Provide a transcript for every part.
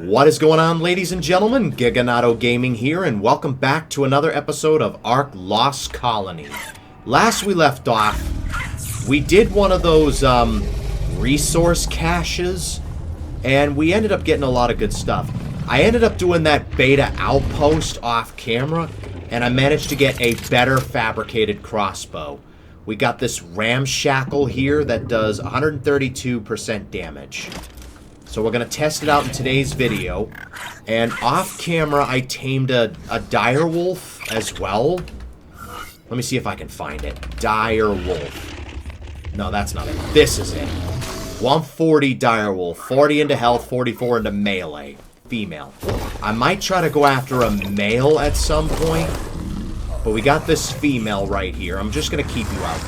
What is going on, ladies and gentlemen? Giganato Gaming here, and welcome back to another episode of Ark Lost Colony. Last we left off, we did one of those resource caches, and we ended up getting a lot of good stuff. I ended up doing that beta outpost off camera, and I managed to get a better fabricated crossbow. We got this ramshackle here that does 132% damage. So we're going to test it out in today's video. And off camera, I tamed a direwolf as well. Let me see if I can find it. Direwolf. No, that's not it. This is it. 140 direwolf. 40 into health, 44 into melee. Female. I might try to go after a male at some point. But we got this female right here. I'm just going to keep you out.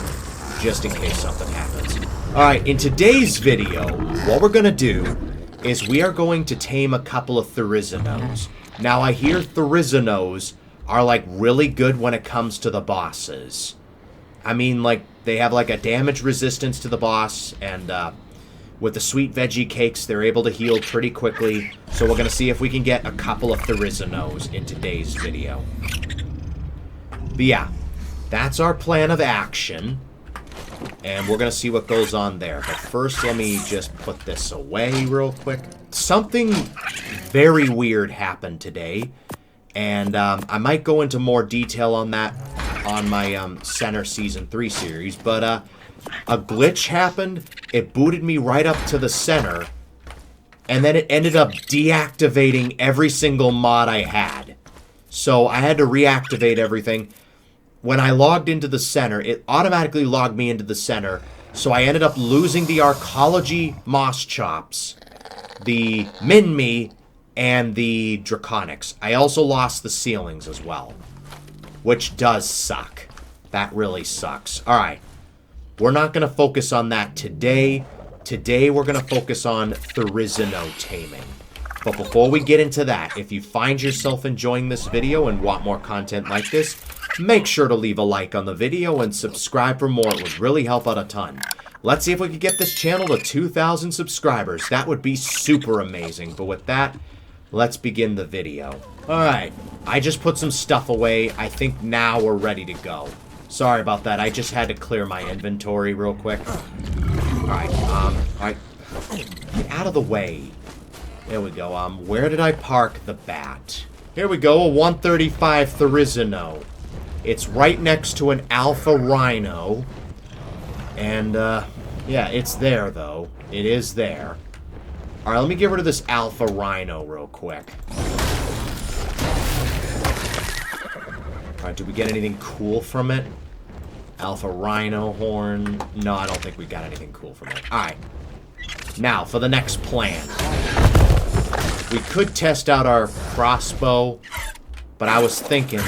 Just in case something happens. Alright, in today's video, what we're going to do is we are going to tame a couple of Therizinos. Now, I hear Therizinos are, like, really good when it comes to the bosses. I mean, like, they have, like, a damage resistance to the boss, and, with the sweet veggie cakes, they're able to heal pretty quickly. So we're going to see if we can get a couple of Therizinos in today's video. But yeah, that's our plan of action. And we're going to see what goes on there. But first, let me just put this away real quick. Something very weird happened today. And I might go into more detail on that on my Center Season 3 series. But a glitch happened. It booted me right up to the center. And then it ended up deactivating every single mod I had. So I had to reactivate everything. When I logged into the center, it automatically logged me into the center, so I ended up losing the Arcology Moss Chops, the Minmi, and the Draconics. I also lost the ceilings as well, which does suck. That really sucks. Alright, we're not going to focus on that today. Today we're going to focus on Therizino taming. But before we get into that, if you find yourself enjoying this video and want more content like this, make sure to leave a like on the video and subscribe for more. It would really help out a ton. Let's see if we can get this channel to 2,000 subscribers. That would be super amazing. But with that, let's begin the video. Alright, I just put some stuff away. I think now we're ready to go. Sorry about that. I just had to clear my inventory real quick. Alright, alright. Get out of the way. There we go. Where did I park the bat? Here we go, a 135 Therizino. It's right next to an Alpha Rhino. And, yeah, it's there, though. It is there. Alright, let me get rid of this Alpha Rhino real quick. Alright, did we get anything cool from it? Alpha Rhino horn. No, I don't think we got anything cool from it. Alright. Now, for the next plan. We could test out our crossbow, but I was thinking,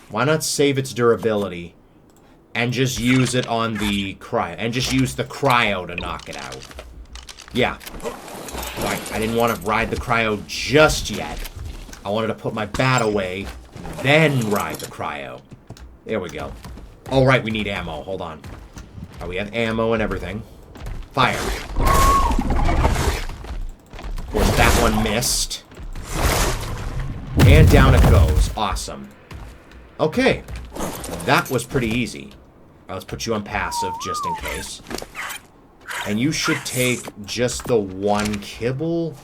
why not save its durability and just use it on the cryo, and just use the cryo to knock it out. Yeah. Right, I didn't want to ride the cryo just yet. I wanted to put my bat away, then ride the cryo. There we go. Oh, right, we need ammo. Hold on. Oh, we have ammo and everything. Fire. Of course, that one missed. And down it goes. Awesome. Okay. That was pretty easy. Let's put you on passive, just in case. And you should take just the one kibble.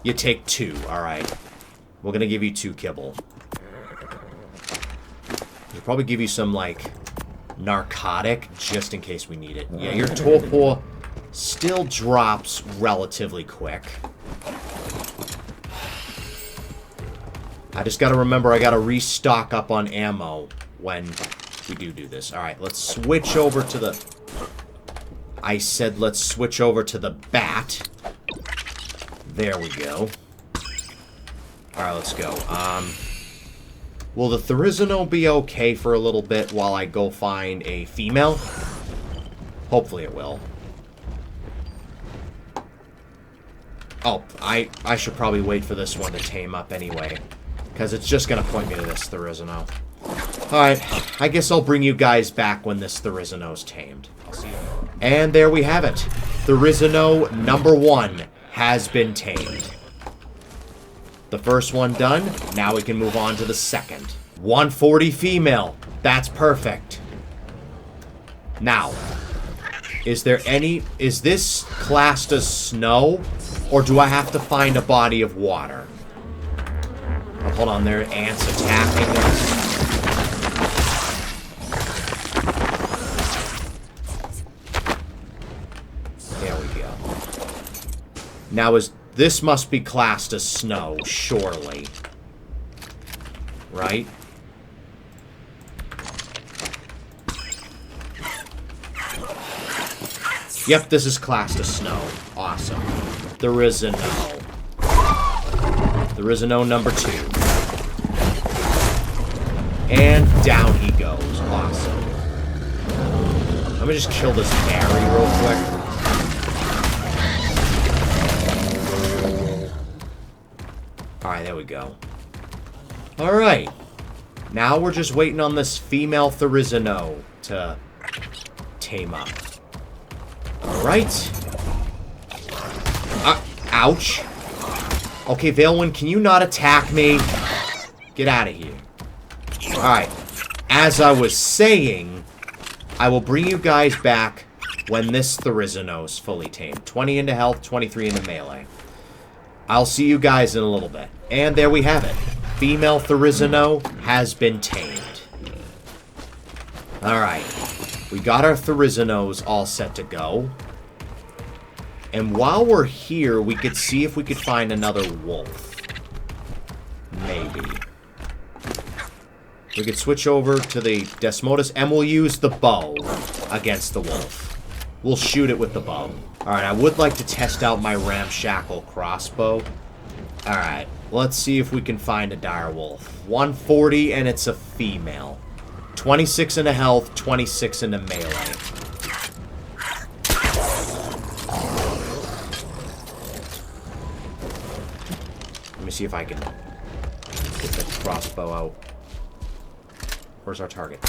You take two. Alright. We're going to give you 2 kibble. We'll probably give you some, like, narcotic, just in case we need it. Yeah, your torpor still drops relatively quick. I just gotta remember I gotta restock up on ammo when we do this. Alright, let's switch over to the... I said let's switch over to the bat. There we go. Alright, let's go. Will the Therizino be okay for a little bit while I go find a female? Hopefully it will. Oh, I should probably wait for this one to tame up anyway. Because it's just going to point me to this Therizino. Alright, I guess I'll bring you guys back when this Therizino's tamed. And there we have it. Therizino number 1 has been tamed. The first one done. Now we can move on to the second. 140 female. That's perfect. Now, is this classed as snow? Or do I have to find a body of water? Oh, hold on, there are ants attacking us. There we go. Now, this must be classed as snow, surely. Right? Yep, this is classed as snow. Awesome. Therizinos. Therizinos number 2. And down he goes. Awesome. Let me just kill this Barry real quick. Alright, there we go. Alright. Now we're just waiting on this female Therizinos to tame up. Alright. Ouch. Okay, Veilwind, can you not attack me? Get out of here. Alright. As I was saying, I will bring you guys back when this Therizinos is fully tamed. 20 into health, 23 into melee. I'll see you guys in a little bit. And there we have it. Female Therizinos has been tamed. Alright. We got our Therizinos all set to go. And while we're here, we could see if we could find another wolf. Maybe. We could switch over to the Desmodus, and we'll use the bow against the wolf. We'll shoot it with the bow. Alright, I would like to test out my ramshackle crossbow. Alright, let's see if we can find a direwolf. 140, and it's a female. 26 into health, 26 into melee. Let me see if I can get the crossbow out. Where's our target?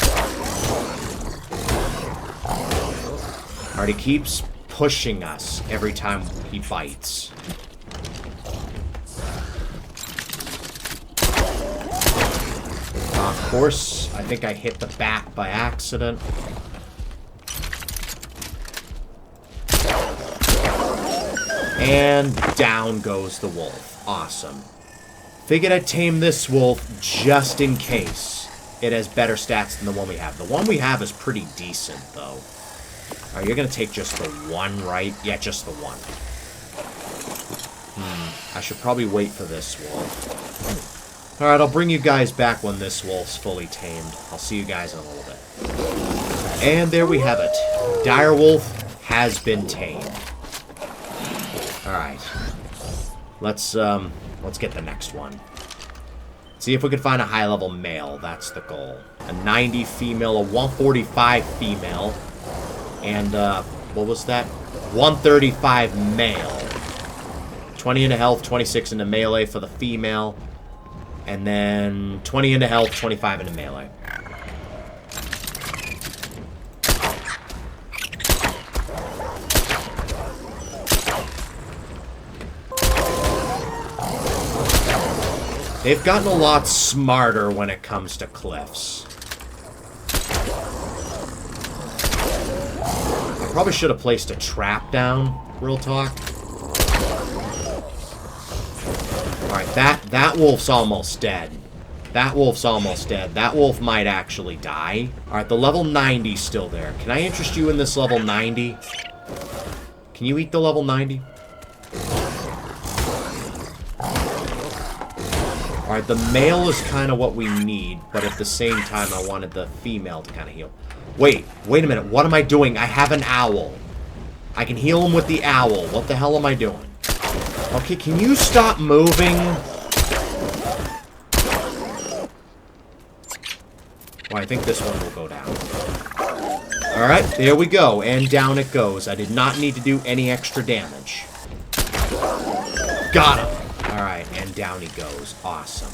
Alright, he keeps pushing us every time he bites. Of course, I think I hit the back by accident. And down goes the wolf. Awesome. Figured I'd tame this wolf just in case it has better stats than the one we have. The one we have is pretty decent, though. Alright, you're going to take just the one, right? Yeah, just the one. I should probably wait for this wolf. Alright, I'll bring you guys back when this wolf's fully tamed. I'll see you guys in a little bit. And there we have it. Direwolf has been tamed. Alright. Let's get the next one. See if we can find a high-level male. That's the goal. A 90 female, a 145 female, and, what was that? 135 male. 20 into health, 26 into melee for the female. And then 20 into health, 25 into melee. They've gotten a lot smarter when it comes to cliffs. I probably should have placed a trap down, real talk. Alright, that wolf's almost dead. That wolf's almost dead. That wolf might actually die. Alright, the level 90's still there. Can I interest you in this level 90? Can you eat the level 90? Alright, the male is kind of what we need, but at the same time, I wanted the female to kind of heal. Wait a minute. What am I doing? I have an owl. I can heal him with the owl. What the hell am I doing? Okay, can you stop moving? Well, I think this one will go down. Alright, there we go. And down it goes. I did not need to do any extra damage. Got him! Alright, and down he goes. Awesome.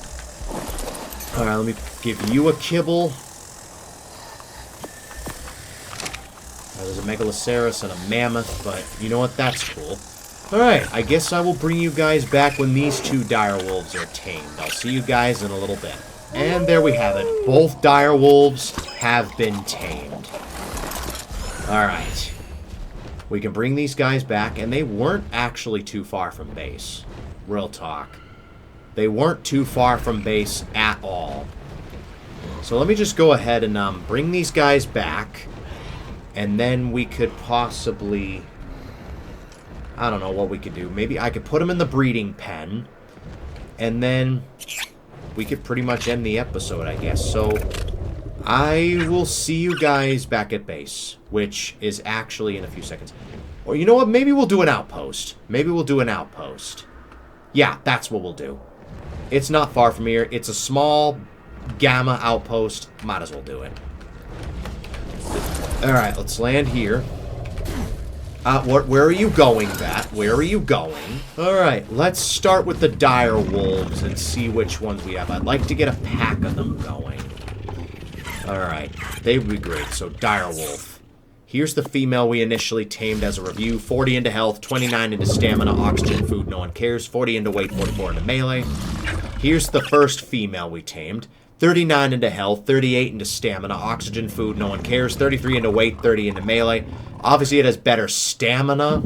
Alright, let me give you a kibble. There's a Megaloceros and a Mammoth, but you know what? That's cool. Alright, I guess I will bring you guys back when these two direwolves are tamed. I'll see you guys in a little bit. And there we have it. Both direwolves have been tamed. Alright. We can bring these guys back, and they weren't actually too far from base. Real talk. They weren't too far from base at all. So let me just go ahead and bring these guys back. And then we could possibly... I don't know what we could do. Maybe I could put them in the breeding pen. And then we could pretty much end the episode, I guess. So I will see you guys back at base, which is actually in a few seconds. Or you know what? Maybe we'll do an outpost. Maybe we'll do an outpost. Yeah, that's what we'll do. It's not far from here. It's a small gamma outpost. Might as well do it. Alright, let's land here. Where are you going, Bat? Where are you going? Alright, let's start with the direwolves and see which ones we have. I'd like to get a pack of them going. Alright, they would be great. So, direwolf. Here's the female we initially tamed as a review. 40 into health, 29 into stamina, oxygen, food, no one cares. 40 into weight, 44 into melee. Here's the first female we tamed. 39 into health, 38 into stamina, oxygen, food, no one cares. 33 into weight, 30 into melee. Obviously, it has better stamina.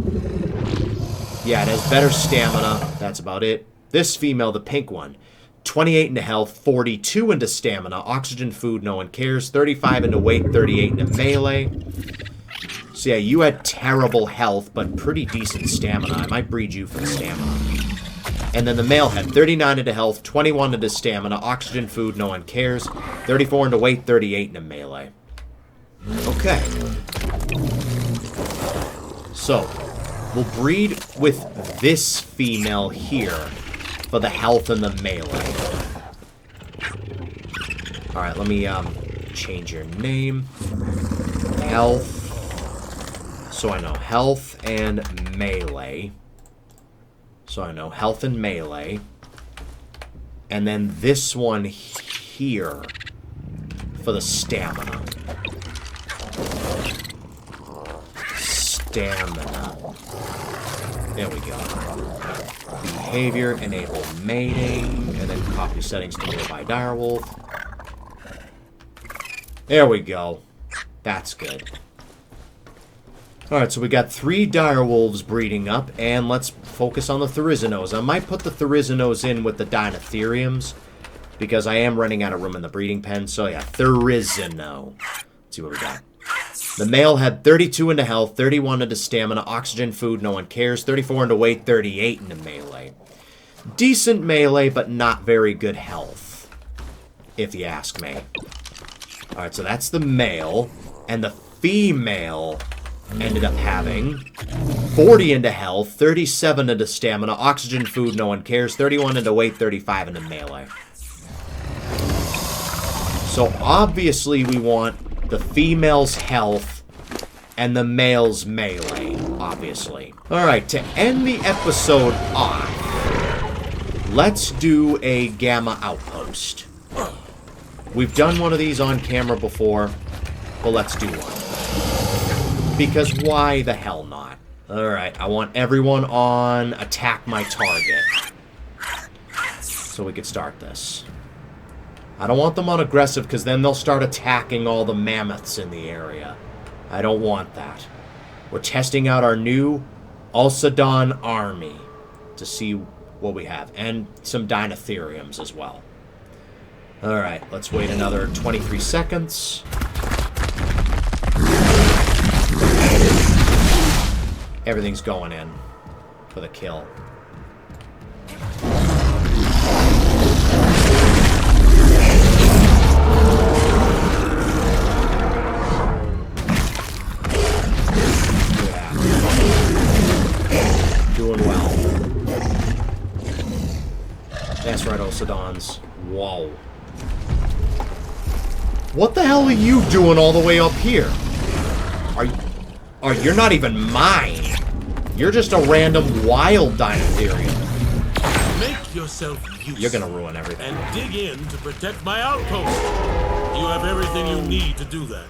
Yeah, it has better stamina. That's about it. This female, the pink one, 28 into health, 42 into stamina, oxygen, food, no one cares. 35 into weight, 38 into melee. So yeah, you had terrible health, but pretty decent stamina. I might breed you for the stamina. And then the male had 39 into health, 21 into stamina, oxygen, food, no one cares. 34 into weight, 38 into melee. Okay. So, we'll breed with this female here for the health and the melee. Alright, let me change your name. Health. So I know health and melee. So I know health and melee. And then this one here for the stamina. Stamina. There we go. Behavior, enable mating, and then copy settings to nearby direwolf. There we go. That's good. Alright, so we got 3 direwolves breeding up, and let's focus on the Therizinos. I might put the Therizinos in with the Dinotheriums, because I am running out of room in the breeding pen. So yeah, Therizino. Let's see what we got. The male had 32 into health, 31 into stamina, oxygen, food, no one cares, 34 into weight, 38 into melee. Decent melee, but not very good health, if you ask me. Alright, so that's the male, and the female ended up having 40 into health, 37 into stamina, oxygen, food, no one cares, 31 into weight, 35 into melee. So obviously we want the female's health and the male's melee, obviously. Alright, to end the episode off, let's do a gamma outpost. We've done one of these on camera before, but let's do one. Because why the hell not? Alright, I want everyone on attack my target. So we could start this. I don't want them on aggressive, because then they'll start attacking all the mammoths in the area. I don't want that. We're testing out our new Ulsadon army to see what we have. And some Dinotheriums as well. Alright, let's wait another 23 seconds. Everything's going in for the kill. Yeah. Doing well. That's right, Ulsadons. Whoa. What the hell are you doing all the way up here? You're not even mine. You're just a random wild Dinotherium. Make yourself useful. You're gonna ruin everything. And dig in to protect my outpost. You have everything you need to do that.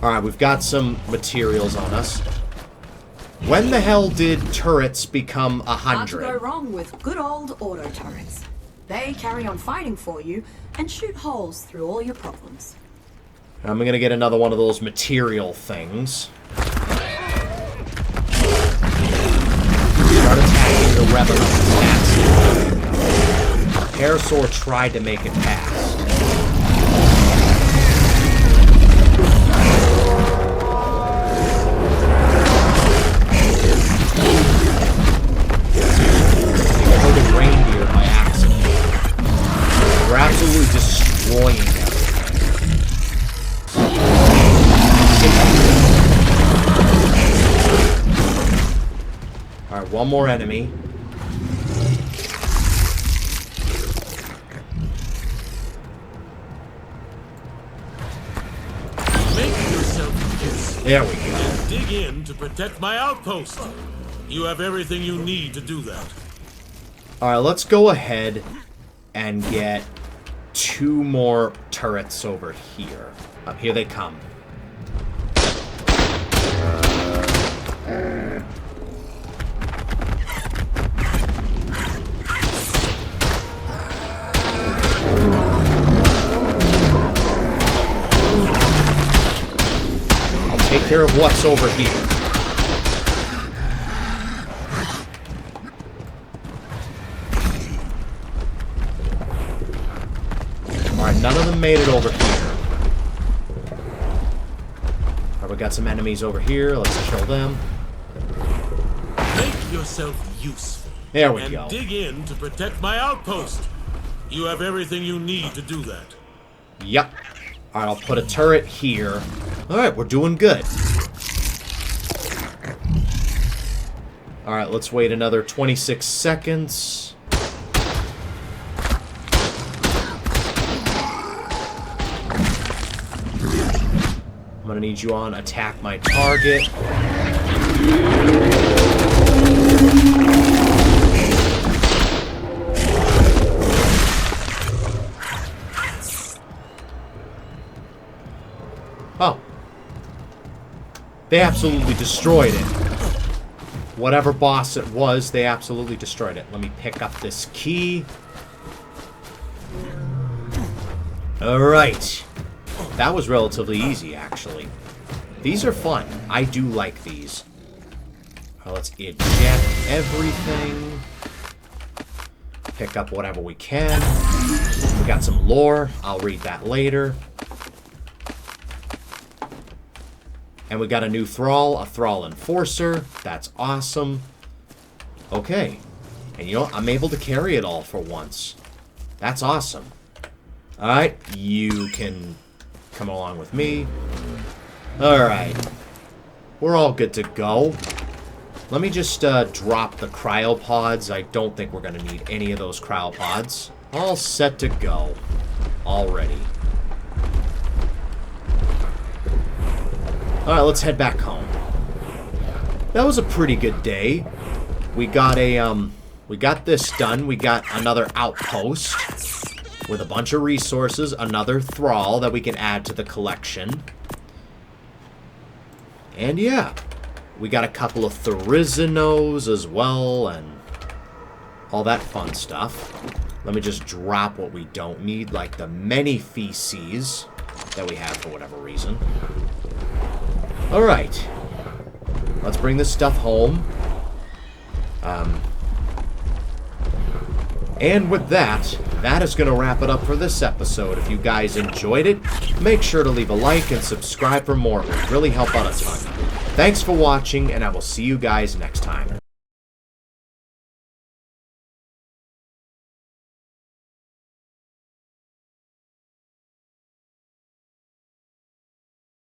Alright, we've got some materials on us. When the hell did turrets become Hard to go 100? wrong with good old auto turrets. They carry on fighting for you and shoot holes through all your problems. I'm gonna get another one of those material things. Start attacking the Revenant. That's it. Parasaur tried to make it past. The reindeer by accident. We're absolutely destroying everything. Alright, one more enemy. Make yourself useful. There we go. And dig in to protect my outpost. You have everything you need to do that. Alright, let's go ahead and get 2 more turrets over here. Here they come. I'll take care of what's over here. Alright, none of them made it over here. Alright, we got some enemies over here. Let's kill them. Make yourself useful. There we and go. dig in to protect my outpost. You have everything you need to do that. Yep. Alright, I'll put a turret here. Alright, we're doing good. Alright, let's wait another 26 seconds. I'm gonna need you on attack my target. Oh. They absolutely destroyed it. Whatever boss it was, they absolutely destroyed it. Let me pick up this key. Alright. That was relatively easy, actually. These are fun. I do like these. Well, let's eject everything. Pick up whatever we can. We got some lore. I'll read that later. And we got a new Thrall, a Thrall Enforcer. That's awesome. Okay. And you know what? I'm able to carry it all for once. That's awesome. Alright, you can come along with me. Alright. We're all good to go. Let me just drop the cryopods. I don't think we're going to need any of those cryopods. All set to go. Already. Alright, let's head back home. That was a pretty good day. We got we got this done. We got another outpost with a bunch of resources, another Thrall that we can add to the collection. And yeah, we got a couple of Therizinos as well, and all that fun stuff. Let me just drop what we don't need, like the many feces that we have for whatever reason. Alright. Let's bring this stuff home. And with that, that is going to wrap it up for this episode. If you guys enjoyed it, make sure to leave a like and subscribe for more. It would really help out a ton. Thanks for watching, and I will see you guys next time.